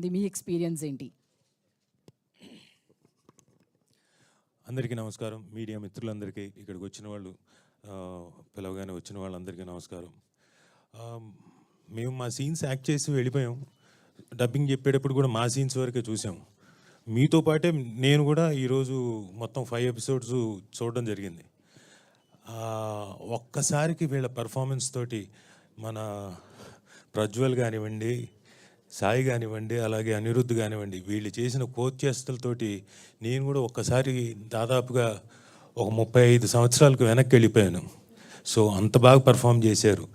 మీ experience ఏంటి? అందరికీ నమస్కారం. మీడియా మిత్రులందరికీ, ఇక్కడికి వచ్చిన వాళ్ళు, పిలవగానే వచ్చిన వాళ్ళందరికీ నమస్కారం. మేము మా సీన్స్ యాక్ట్ చేసి వెళ్ళిపోయాం. డబ్బింగ్ చెప్పేటప్పుడు కూడా మా సీన్స్ వరకే చూసాం. మీతో పాటే నేను కూడా ఈరోజు మొత్తం 5 ఎపిసోడ్స్ చూడడం జరిగింది. ఒక్కసారికి వీళ్ళ పర్ఫార్మెన్స్ తోటి మన ప్రజ్వల్ కానివ్వండి, సాయి కానివ్వండి, అలాగే అనిరుద్ధ్ కానివ్వండి, వీళ్ళు చేసిన కోచేష్టలతోటి నేను కూడా ఒక్కసారి దాదాపుగా ఒక 35 సంవత్సరాలకు వెనక్కి వెళ్ళిపోయాను. సో అంత బాగా పర్ఫామ్ చేశారు.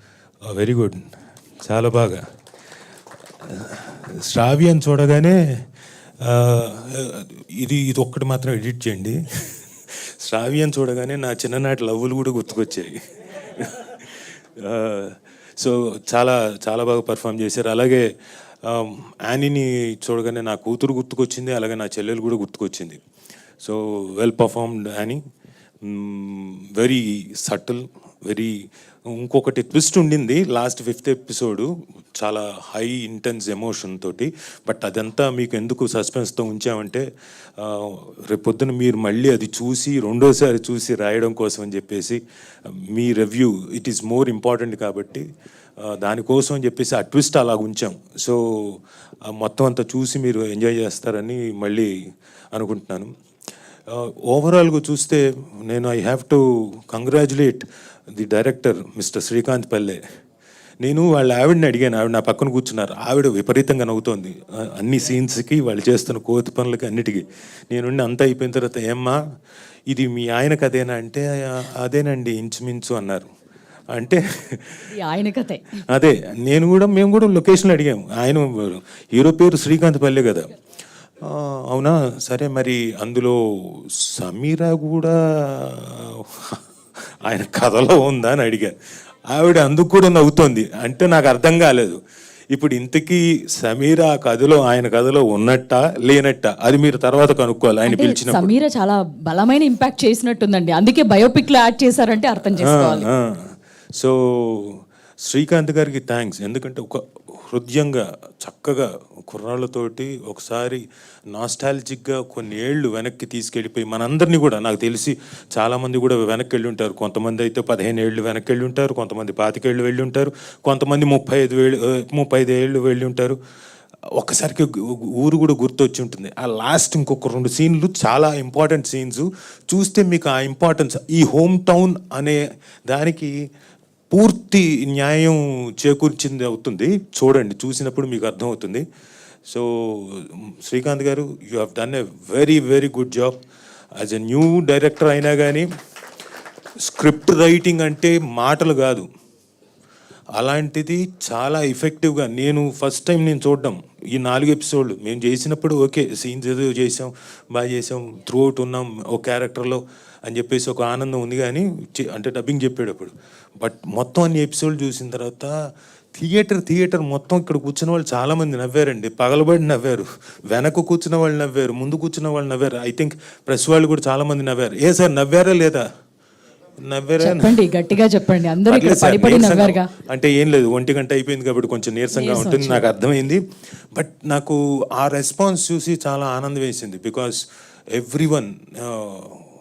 వెరీ గుడ్, చాలా బాగా. శ్రావ్యం చూడగానే ఇది ఒక్కటి మాత్రం ఎడిట్ చేయండి. శ్రావ్యం చూడగానే నా చిన్ననాటి లవ్వులు కూడా గుర్తుకొచ్చాయి. సో చాలా చాలా బాగా పర్ఫామ్ చేశారు. అలాగే యానీని చూడగానే నా కూతురు గుర్తుకొచ్చింది, అలాగే నా చెల్లెలు కూడా గుర్తుకొచ్చింది. So well performed Annie, very subtle, very. ఇంకొకటి ట్విస్ట్ ఉండింది లాస్ట్ 5th ఎపిసోడు, చాలా హై ఇంటెన్స్ ఎమోషన్ తోటి. బట్ అదంతా మీకు ఎందుకు సస్పెన్స్తో ఉంచామంటే రేపొద్దున మీరు మళ్ళీ అది చూసి రెండోసారి చూసి రాయడం కోసం అని చెప్పేసి, మీ review it is more important కాబట్టి దానికోసం అని చెప్పేసి ఆ ట్విస్ట్ అలా ఉంచాం. సో మొత్తం అంతా చూసి మీరు ఎంజాయ్ చేస్తారని మళ్ళీ అనుకుంటున్నాను. ఓవరాల్గా చూస్తే నేను I have to congratulate the director mister Srikanth పల్లె. నేను వాళ్ళ ఆవిడని అడిగాను, ఆవిడ నా పక్కన కూర్చున్నారు. ఆవిడ విపరీతంగా నవ్వుతోంది అన్ని సీన్స్కి, వాళ్ళు చేస్తున్న కోతి పనులకి అన్నిటికీ. నేను అంతా అయిపోయిన తర్వాత, ఏమ్మా ఇది మీ ఆయన కథేనా అంటే, అదేనండి ఇంచుమించు అన్నారు. అంటే ఆయన కథే అదే. మేము కూడా లొకేషన్ అడిగాము. ఆయన హీరో పేరు శ్రీకాంత్ పల్లె కదా. అవునా, సరే మరి అందులో సమీరా కూడా ఆయన కథలో ఉందా అని అడిగా. ఆవిడ అందుకు కూడా నవ్వుతోంది. అంటే నాకు అర్థం కాలేదు, ఇప్పుడు ఇంతకీ సమీరా కథలో, ఆయన కథలో ఉన్నట్ట లేనట్ట, అది మీరు తర్వాత కనుక్కోవాలి. ఆయన పిలిచిన సమీరా చాలా బలమైన ఇంపాక్ట్ చేసినట్టుందండి, అందుకే బయోపిక్ లో యాడ్ చేశారంటే అర్థం చేసుకోవాలి. సో శ్రీకాంత్ గారికి థ్యాంక్స్. ఎందుకంటే ఒక హృదయంగా చక్కగా కుర్రాళ్ళతోటి ఒకసారి నాస్టాలజిక్గా కొన్ని ఏళ్ళు వెనక్కి తీసుకెళ్ళిపోయి మనందరినీ కూడా, నాకు తెలిసి చాలామంది కూడా వెనక్కి వెళ్ళి ఉంటారు. కొంతమంది అయితే 15 ఏళ్ళు వెనక్కి వెళ్ళి ఉంటారు, కొంతమంది 25 ఏళ్ళు వెళ్ళి ఉంటారు, కొంతమంది 35 ఏళ్ళు వెళ్ళి ఉంటారు. ఒక్కసారికి ఊరు కూడా గుర్తొచ్చి ఉంటుంది. ఆ లాస్ట్ ఇంకొక 2 సీన్లు చాలా ఇంపార్టెంట్ సీన్స్ చూస్తే మీకు ఆ ఇంపార్టెన్స్, ఈ హోమ్ టౌన్ అనే దానికి పూర్తి న్యాయం చేకూర్చింది అవుతుంది. చూడండి, చూసినప్పుడు మీకు అర్థమవుతుంది. సో శ్రీకాంత్ గారు, you have done a very very good job. As a new director అయినా కానీ స్క్రిప్ట్ రైటింగ్ అంటే మాటలు కాదు, అలాంటిది చాలా ఎఫెక్టివ్గా. నేను ఫస్ట్ టైం నేను చూడడం ఈ 4 ఎపిసోడ్లు మేము చేసినప్పుడు, ఓకే సీన్స్ ఏదో చేసాం, బాగా చేసాం, త్రూ అవుట్ ఉన్నాం ఒక క్యారెక్టర్లో అని చెప్పేసి ఒక ఆనందం ఉంది. కానీ అంటే డబ్బింగ్ చెప్పేటప్పుడు, బట్ మొత్తం అన్ని ఎపిసోడ్లు చూసిన తర్వాత థియేటర్ మొత్తం ఇక్కడ కూర్చున్న వాళ్ళు చాలామంది నవ్వారండి, పగలబడి నవ్వారు, వెనక కూర్చున్న వాళ్ళు నవ్వారు, ముందు కూర్చున్న వాళ్ళు నవ్వారు. ఐ థింక్ ప్రెస్ వాళ్ళు కూడా చాలామంది నవ్వారు. ఏ సార్ నవ్వారా లేదా? నవ్వారా? గట్టిగా చెప్పండి. అందరూ నవ్వారుగా. అంటే ఏం లేదు, 1 గంట అయిపోయింది కాబట్టి కొంచెం నీరసంగా ఉంటుంది, నాకు అర్థమైంది. బట్ నాకు ఆ రెస్పాన్స్ చూసి చాలా ఆనందం వేసింది. బికాస్ ఎవ్రీవన్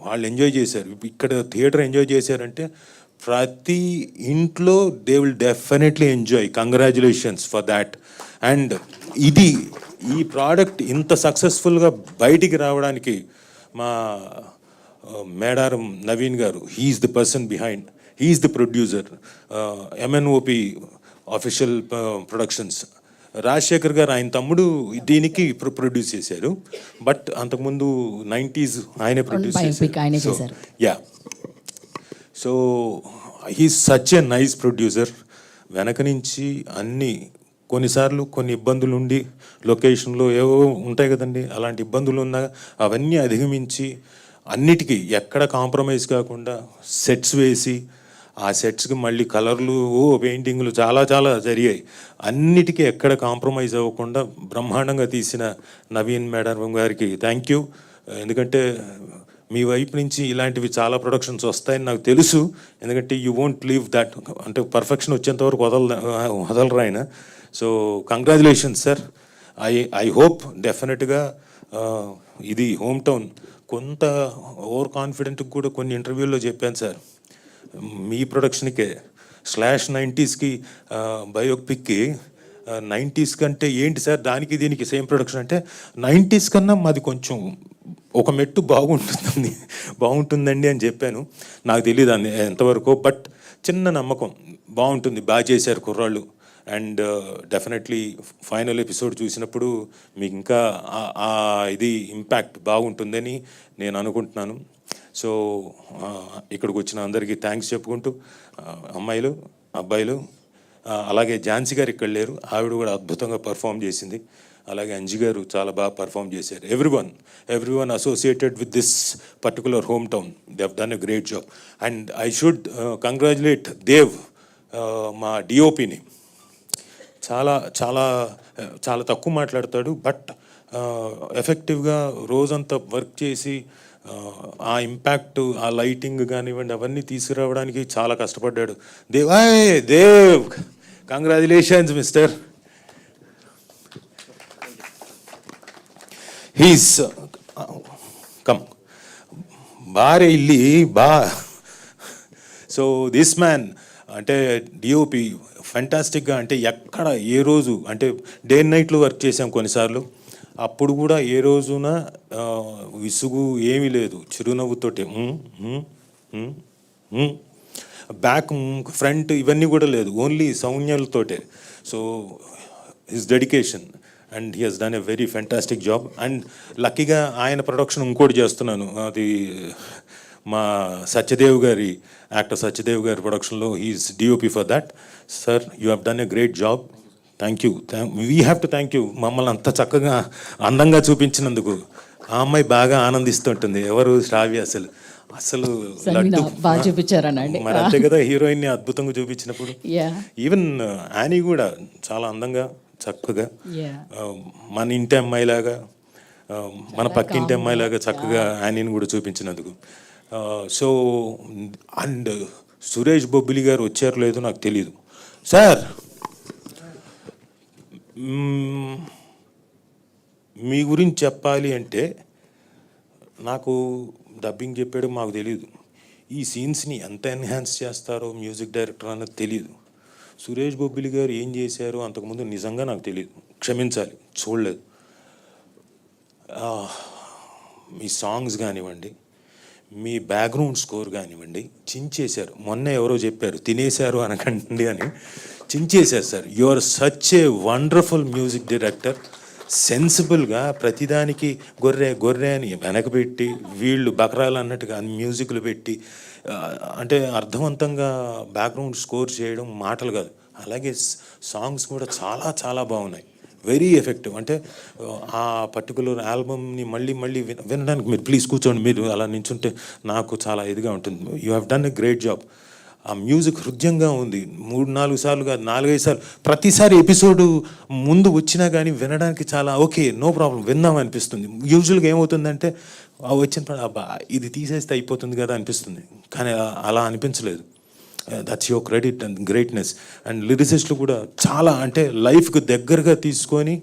వాళ్ళు ఎంజాయ్ చేశారు. ఇక్కడ థియేటర్ ఎంజాయ్ చేశారంటే ప్రతి ఇంట్లో they will definitely enjoy. Congratulations for that. And ఈ ప్రోడక్ట్ ఇంత సక్సెస్ఫుల్గా బయటికి రావడానికి మా Medaram Naveen garu, he's the person behind, he's the producer. MNOP official productions, Rajasekhar garu ఆయన తమ్ముడు దీనికి ప్రొడ్యూస్ చేశారు. బట్ అంతకుముందు 90s ఆయనే ప్రొడ్యూస్ చేశారు. Yeah, so he's such a nice producer. వెనక నుంచి అన్నీ, కొన్నిసార్లు కొన్ని ఇబ్బందులు ఉండి లొకేషన్లో ఏవో ఉంటాయి కదండి, అలాంటి ఇబ్బందులు ఉన్నా అవన్నీ అధిగమించి అన్నిటికీ ఎక్కడ కాంప్రమైజ్ కాకుండా సెట్స్ వేసి, ఆ సెట్స్కి మళ్ళీ కలర్లు, పెయింటింగ్లు చాలా చాలా జరిగాయి. అన్నిటికీ ఎక్కడ కాంప్రమైజ్ అవ్వకుండా బ్రహ్మాండంగా తీసిన నవీన్ మేడం గారికి థ్యాంక్ యూ. ఎందుకంటే మీ వైపు నుంచి ఇలాంటివి చాలా ప్రొడక్షన్స్ వస్తాయని నాకు తెలుసు. ఎందుకంటే యూ వోంట్ లీవ్ దట్, అంటే పర్ఫెక్షన్ వచ్చేంతవరకు వదలరు ఆయన. So congratulations sir. I hope డెఫినెట్గా ఇది హోమ్ టౌన్. కొంత ఓవర్ కాన్ఫిడెంట్కి కూడా కొన్ని ఇంటర్వ్యూల్లో చెప్పాను సార్, మీ ప్రొడక్షన్కే /90s బయోపిక్కి 90s కంటే ఏంటి సార్ దానికి దీనికి సేమ్ ప్రొడక్షన్ అంటే 90s కన్నా మాది కొంచెం ఒక మెట్టు బాగుంటుందండి అని చెప్పాను. నాకు తెలియదు అని ఎంతవరకు, బట్ చిన్న నమ్మకం బాగుంటుంది, బాగా చేశారు కుర్రాళ్ళు. అండ్ డెఫినెట్లీ ఫైనల్ ఎపిసోడ్ చూసినప్పుడు మీకు ఇంకా ఇది ఇంపాక్ట్ బాగుంటుందని నేను అనుకుంటున్నాను. సో ఇక్కడికి వచ్చిన అందరికీ థ్యాంక్స్ చెప్పుకుంటూ, అమ్మాయిలు అబ్బాయిలు, అలాగే ఝాన్సీ గారు ఇక్కడ లేరు, ఆవిడ కూడా అద్భుతంగా పర్ఫామ్ చేసింది. అలాగే అంజి గారు చాలా బాగా పర్ఫామ్ చేశారు. Everyone associated with this particular home town, they have done a great job. And I should congratulate Dev, మా డిఓపిని. చాలా చాలా చాలా తక్కువ మాట్లాడతాడు, బట్ ఎఫెక్టివ్గా రోజంతా వర్క్ చేసి ఆ ఇంపాక్ట్, ఆ లైటింగ్ కానివ్వండి అవన్నీ తీసుకురావడానికి చాలా కష్టపడ్డాడు. Dev congratulations mister. He's come బారే ఇల్లి బా. సో దిస్ మ్యాన్ అంటే డిఓపి ఫెంటాస్టిక్గా, అంటే ఎక్కడ ఏ రోజు అంటే డే అండ్ నైట్లో వర్క్ చేసాం కొన్నిసార్లు, అప్పుడు కూడా ఏ రోజున విసుగు ఏమీ లేదు, చిరునవ్వుతోటి బ్యాక్ ఫ్రంట్ ఇవన్నీ కూడా లేదు, ఓన్లీ సౌజ్ఞలతోటే. So his dedication and he has done a very fantastic job. And లక్కీగా ఆయన ప్రొడక్షన్ ఇంకోటి చేస్తున్నాను, అది మా సత్యదేవ్ గారి, యాక్టర్ సత్యదేవ్ గారి ప్రొడక్షన్లో he's DOP for that. Sir you have done a great job. Thank you. We have to thank you మమ్మల్ని అంత చక్కగా అందంగా చూపించినందుకు. ఆ అమ్మాయి బాగా ఆనందిస్తుంటుంది, ఎవరు శ్రావ్య, అసలు లడ్డు బాగా చూపించారనండి. మరి అంతే కదా, హీరోయిన్ని అద్భుతంగా చూపించినప్పుడు. ఈవెన్ యానీ కూడా చాలా అందంగా చక్కగా మన ఇంటి అమ్మాయిలాగా, మన పక్కింటి అమ్మాయిలాగా చక్కగా యానీని కూడా చూపించినందుకు. సో అండ్ సురేష్ బొబ్బిలి గారు వచ్చారు లేదో నాకు తెలియదు. సార్ మీ గురించి చెప్పాలి అంటే, నాకు డబ్బింగ్ చెప్పాడు మాకు తెలియదు, ఈ సీన్స్ని ఎంత ఎన్హాన్స్ చేస్తారో మ్యూజిక్ డైరెక్టర్ అన్నది తెలియదు. సురేష్ బొబ్బిలి గారు ఏం చేశారో అంతకుముందు నిజంగా నాకు తెలియదు, క్షమించాలి, చూడలేదు. మీ సాంగ్స్ కానివ్వండి, మీ బ్యాక్గ్రౌండ్ స్కోర్ కానివ్వండి, చించేశారు. మొన్న ఎవరో చెప్పారు తినేశారు అనకండి అని, చించేశారు sir. You are such a wonderful music director. సెన్సిబుల్గా ప్రతిదానికి గొర్రె అని వెనకబెట్టి, వీళ్ళు బకరాలు అన్నట్టుగా మ్యూజిక్లు పెట్టి, అంటే అర్థవంతంగా బ్యాక్గ్రౌండ్ స్కోర్ చేయడం మాటలు కాదు. అలాగే సాంగ్స్ కూడా చాలా చాలా బాగున్నాయి, వెరీ ఎఫెక్టివ్. అంటే ఆ పర్టికులర్ ఆల్బమ్ని మళ్ళీ వినడానికి మీరు ప్లీజ్ కూర్చోండి, మీరు అలా నించుంటే నాకు చాలా ఇదిగా ఉంటుంది. You have done a great job. ఆ మ్యూజిక్ హృదయంగా ఉంది. 3-4 సార్లు కాదు, 4-5 సార్లు, ప్రతిసారి ఎపిసోడు ముందు వచ్చినా కానీ వినడానికి చాలా ఓకే, నో ప్రాబ్లం, విందాం అనిపిస్తుంది. యూజువల్గా ఏమవుతుందంటే వచ్చిన అబ్బా ఇది తీసేస్తే అయిపోతుంది కదా అనిపిస్తుంది, కానీ అలా అనిపించలేదు. That's your credit and greatness. And లిరిసిస్టులు కూడా చాలా, అంటే లైఫ్కి దగ్గరగా తీసుకొని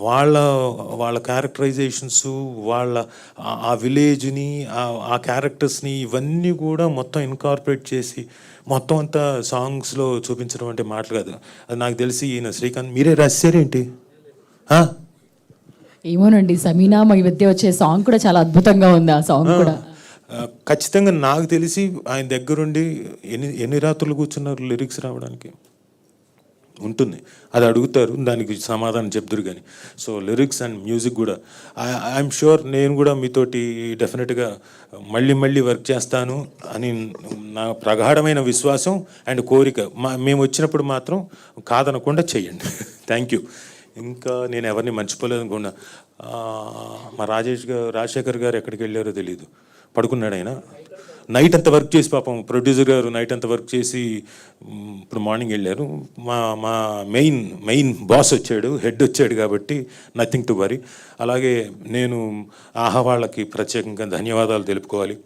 వాళ్ళ క్యారెక్టరైజేషన్స్, వాళ్ళ ఆ విలేజ్ని, ఆ క్యారెక్టర్స్ని, ఇవన్నీ కూడా మొత్తం ఇన్కార్పొరేట్ చేసి మొత్తం అంతా సాంగ్స్లో చూపించడం అంటే మాటలు కాదు. అది నాకు తెలిసి ఈయన శ్రీకాంత్ మీరే రాశారేంటి? ఏమోనండి, సమీనా మా మధ్య వచ్చే సాంగ్ కూడా చాలా అద్భుతంగా ఉంది. ఆ సాంగ్ కూడా ఖచ్చితంగా నాకు తెలిసి ఆయన దగ్గరుండి ఎన్ని రాత్రులు కూర్చున్నారు లిరిక్స్ రావడానికి ఉంటుంది. అది అడుగుతారు, దానికి సమాధానం చెప్తారు. కానీ సో లిరిక్స్ అండ్ మ్యూజిక్ కూడా ఐఎమ్ షూర్ నేను కూడా మీతోటి డెఫినెట్గా మళ్ళీ వర్క్ చేస్తాను అని నా ప్రగాఢమైన విశ్వాసం అండ్ కోరిక. మేము వచ్చినప్పుడు మాత్రం కాదనకుండా చెయ్యండి. Thank you. ఇంకా నేను ఎవరిని మర్చిపోలేదు అనుకున్నా. మా రాజశేఖర్ గారు ఎక్కడికి వెళ్ళారో తెలియదు, పడుకున్నాడు ఆయన. నైట్ అంతా వర్క్ చేసి, పాపం ప్రొడ్యూసర్ గారు నైట్ అంతా వర్క్ చేసి ఇప్పుడు మార్నింగ్ వెళ్ళారు. మా మెయిన్ బాస్ వచ్చాడు, హెడ్ వచ్చాడు, కాబట్టి నథింగ్ టు వరీ. అలాగే నేను ఆహా వాళ్ళకి ప్రత్యేకంగా ధన్యవాదాలు తెలుపుకోవాలి.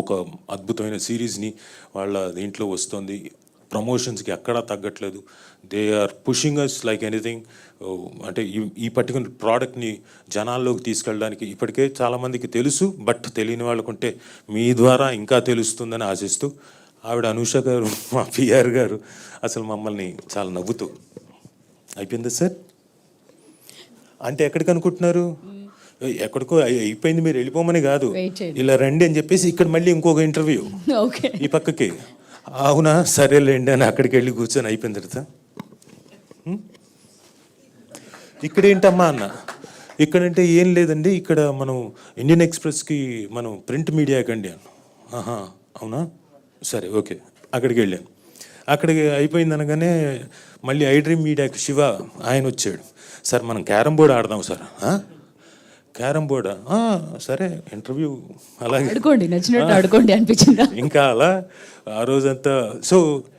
ఒక అద్భుతమైన సిరీస్ని వాళ్ళ దీంట్లో వస్తుంది. ప్రమోషన్స్కి ఎక్కడా తగ్గట్లేదు. They are pushing us like anything. అంటే ఈ పర్టికులర్ ప్రోడక్ట్ని జనాల్లోకి తీసుకెళ్ళడానికి ఇప్పటికే చాలామందికి తెలుసు, బట్ తెలియని వాళ్ళకుంటే మీ ద్వారా ఇంకా తెలుస్తుందని ఆశిస్తూ ఆవిడ అనూష గారు, మా పిఆర్ గారు అసలు మమ్మల్ని చాలా నవ్వుతూ అయిపోయిందా సార్ అంటే ఎక్కడికి అనుకుంటున్నారు, ఎక్కడికో అయిపోయింది మీరు వెళ్ళిపోమని కాదు, Wait చేయండి. ఇలా రండి అని చెప్పేసి ఇక్కడ మళ్ళీ ఇంకొక ఇంటర్వ్యూ ఓకే. ఈ పక్కకి. అవునా సరేలేండి అని అక్కడికి వెళ్ళి కూర్చొని అయిపోయిన తర్వాత ఇక్కడ ఏంటమ్మా అన్న, ఇక్కడంటే ఏం లేదండి, ఇక్కడ మనం ఇండియన్ ఎక్స్ప్రెస్కి మనం ప్రింట్ మీడియాకి అండి అన్న. ఆహా అవునా సరే ఓకే. అక్కడికి వెళ్ళాను. అక్కడికి అయిపోయింది అనగానే మళ్ళీ ఐ డ్రీమ్ మీడియాకి శివ ఆయన వచ్చాడు. సార్ మనం క్యారమ్ బోర్డ్ ఆడదాం సార్. క్యారమ్ బోర్డా సరే ఇంటర్వ్యూ అలాగే అడుకోండి, నచ్చినట్టు అడుకోండి అనిపించిందా? ఇంకా అలా ఆ రోజంతా. సో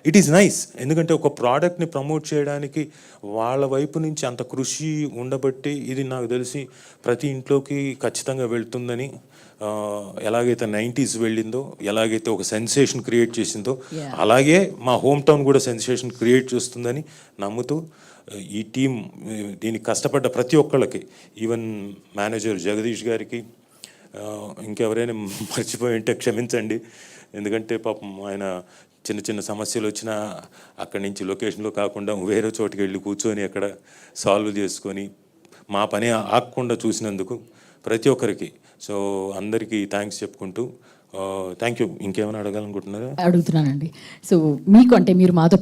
ఇట్ ఈస్ నైస్, ఎందుకంటే ఒక ప్రోడక్ట్ని ప్రమోట్ చేయడానికి వాళ్ళ వైపు నుంచి అంత కృషి ఉండబట్టి ఇది నాకు తెలిసి ప్రతి ఇంట్లోకి ఖచ్చితంగా వెళ్తుందని. ఎలాగైతే 90s వెళ్ళిందో, ఎలాగైతే ఒక సెన్సేషన్ క్రియేట్ చేసిందో, అలాగే మా హోమ్ టౌన్ కూడా సెన్సేషన్ క్రియేట్ చేస్తుందని నమ్ముతూ ఈ టీం దీనికి కష్టపడ్డ ప్రతి ఒక్కళ్ళకి, ఈవెన్ మేనేజర్ జగదీష్ గారికి, ఇంకెవరైనా మర్చిపోయి ఉంటే క్షమించండి, ఎందుకంటే పాపం ఆయన చిన్న చిన్న సమస్యలు వచ్చినా అక్కడి నుంచి లొకేషన్లో కాకుండా వేరే చోటుకి వెళ్ళి కూర్చొని అక్కడ సాల్వ్ చేసుకొని మా పని ఆగకుండా చూసినందుకు ప్రతి ఒక్కరికి. సో అందరికీ థ్యాంక్స్ చెప్పుకుంటూ థ్యాంక్ యూ. ఇంకేమైనా అడగాలనుకుంటున్నారా? అడుగుతున్నానండి. సో మీకు అంటే మీరు మాతో